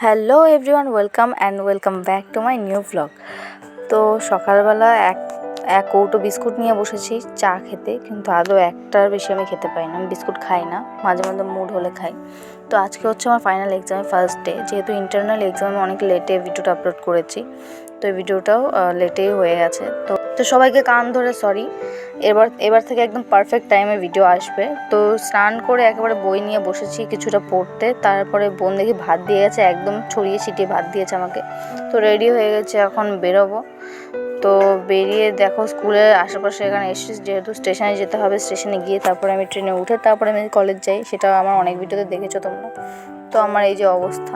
Hello everyone, welcome back to my new blog. তো সকালবেলা এক কৌটো বিস্কুট নিয়ে বসেছি চা খেতে, কিন্তু আদৌ একটার বেশি আমি খেতে পারি না। আমি বিস্কুট খাই না, মাঝে মাঝে মুড হলে খাই। তো আজকে হচ্ছে আমার ফাইনাল এক্সামের ফার্স্ট ডে। যেহেতু ইন্টারনাল এক্সাম আমি অনেক লেটে ভিডিওটা আপলোড করেছি, তো এই ভিডিওটাও লেটেই হয়ে গেছে। তো সবাইকে কান ধরে সরি। এবার থেকে একদম পারফেক্ট টাইমে ভিডিও আসবে। তো স্নান করে একেবারে বই নিয়ে বসেছি কিছুটা পড়তে। তারপরে বোন দেখি ভাত দিয়ে গেছে, একদম ছড়িয়ে ছিটিয়ে ভাত দিয়েছে আমাকে। তো রেডি হয়ে গেছে, এখন বেরোবো। তো বেরিয়ে দেখো স্কুলের আশেপাশে এখানে এসে, যেহেতু স্টেশনে যেতে হবে, স্টেশনে গিয়ে তারপরে আমি ট্রেনে উঠে তারপরে আমি কলেজ যাই। সেটা আমার অনেক ভিডিওতে দেখেছো তোমরা। তো আমার এই যে অবস্থা,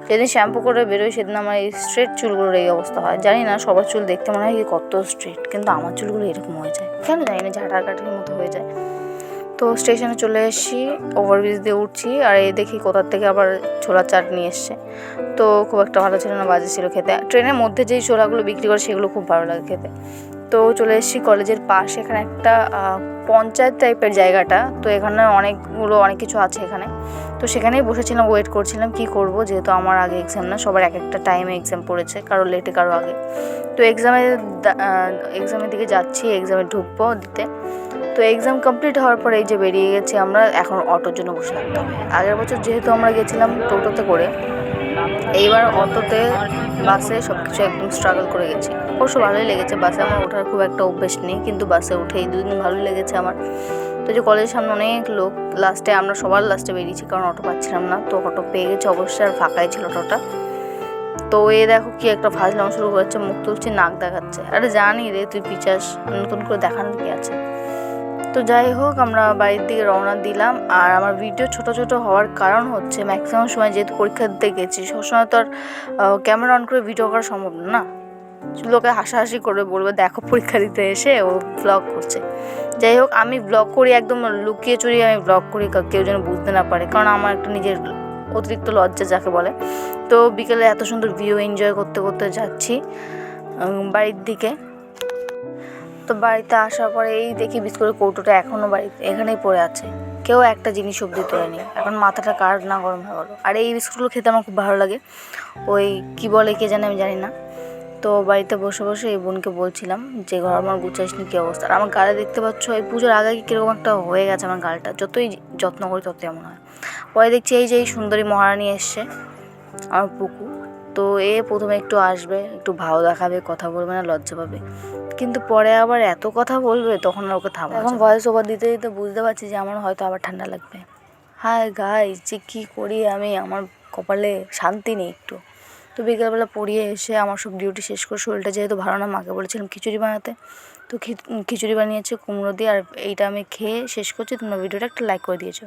যেদিন শ্যাম্পু করে বেরোই সেদিন আমার এই স্ট্রেট চুলগুলোর এই অবস্থা হয়। জানি না সবার চুল দেখতে মনে হয় কি কত স্ট্রেট, কিন্তু আমার চুলগুলো এরকম হয়ে যায় কেন জানি না, ঝাঁটার কাঠির মতো হয়ে যায়। তো স্টেশনে চলে এসেছি, ওভারব্রিজ দিয়ে উঠছি, আর এই দেখি কোথার থেকে আবার ছোলার চাট নিয়ে এসছে। তো খুব একটা ভালো ছিল না, বাজে ছিল খেতে। ট্রেনের মধ্যে যেই ছোলাগুলো বিক্রি করে সেগুলো খুব ভালো লাগে খেতে। তো চলে এসেছি কলেজের পাশে, এখানে একটা পঞ্চায়েত টাইপের জায়গাটা। তো এখানে অনেক কিছু আছে এখানে। তো সেখানেই বসেছিলাম, ওয়েট করছিলাম কি করব, যেহেতু আমার আগে এক্সাম না, সবার এক একটা টাইমে এক্সাম পড়েছে, কারো লেটে কারো আগে। তো এক্সামের দিকে যাচ্ছি, এক্সামে ঢুকবো দিতে। তো এক্সাম কমপ্লিট হওয়ার পরে এই যে বেরিয়ে গেছি আমরা, এখন অটোর জন্য বসে থাকতে হবে। আগের বছর যেহেতু আমরা গেছিলাম টোটোতে করে, এইবার অটোতে বাসে সব কিছু একদম স্ট্রাগল করে গেছি। অবশ্য ভালোই লেগেছে, বাসে আমার ওঠার খুব একটা অভ্যেস নেই, কিন্তু বাসে উঠে এই দুদিন ভালোই লেগেছে আমার। তো যে কলেজের সামনে অনেক লোক, লাস্টে আমরা সবার লাস্টে বেরিয়েছি, কারণ অটো পাচ্ছিলাম না। তো অটো পেয়ে গেছে অবশ্যই, আর ফাঁকাই ছিল অটোটা। তো এ দেখো কি একটা ফাজলাম শুরু করেছে, মুখ তুলছে, নাক দেখাচ্ছে। আরে জানি রে তুই পিচাস, নতুন করে দেখানোর কি আছে। তো যাই হোক, আমরা বাড়ির দিকে রওনা দিলাম। আর আমার ভিডিও ছোট ছোট হওয়ার কারণ হচ্ছে, ম্যাক্সিমাম সময় যেহেতু পরীক্ষা দিতে গেছি, সবসময় তো আর ক্যামেরা অন করে ভিডিও করা সম্ভব না। লোকে হাসাহাসি করে বলবে দেখো পরীক্ষা দিতে এসে ও ব্লগ করছে। যাই হোক, আমি ব্লগ করি একদম লুকিয়ে চুরিয়ে আমি ব্লগ করি, কেউ যেন বুঝতে না পারে, কারণ আমার একটা নিজের অতিরিক্ত লজ্জা যাকে বলে। তো বিকেলে এত সুন্দর ভিউ এনজয় করতে করতে যাচ্ছি বাড়ির দিকে। তো বাড়িতে আসার পরে এই দেখি বিস্কুটের কৌটোটা এখনও বাড়িতে এখানেই পড়ে আছে, কেউ একটা জিনিস অব্দি তোলেনি। এখন মাথাটা কার না গরম হয়ে গেলো। আর এই বিস্কুটগুলো খেতে আমার খুব ভালো লাগে, ওই কি বলে কে জানে, আমি জানি না। তো বাড়িতে বসে বসে এই বোনকে বলছিলাম যে ঘর আমার গুছাইসনি কী অবস্থা। আর আমার গালে দেখতে পাচ্ছ এই পুজোর আগে কীরকম একটা হয়ে গেছে আমার গালটা, যতই যত্ন করি ততই এমন হয়। পরে দেখছি এই যে এই সুন্দরী মহারানী এসছে আমার পুকু। তো প্রথমে একটু আসবে, একটু ভাও দেখাবে, কথা বলবে না, লজ্জা পাবে, কিন্তু পরে আবার এত কথা বলবে, তখন আর ওকে থামা। এখন ভয়েস ওভার দিতে দিতে বুঝতে পারছি যে আমার হয়তো আবার ঠান্ডা লাগবে। হাই গাইস, যে কী করি আমি, আমার কপালে শান্তি নেই একটু। তো বিকেলবেলা পড়িয়ে এসে আমার সব ডিউটি শেষ করে, শরীরটা যেহেতু ভালো না, মাকে বলেছিলাম খিচুড়ি বানাতে। তো খিচুড়ি বানিয়েছে কুমড়ো দিয়ে, আর এইটা আমি খেয়ে শেষ করছি। তোমরা ভিডিওটা একটা লাইক করে দিয়েছো।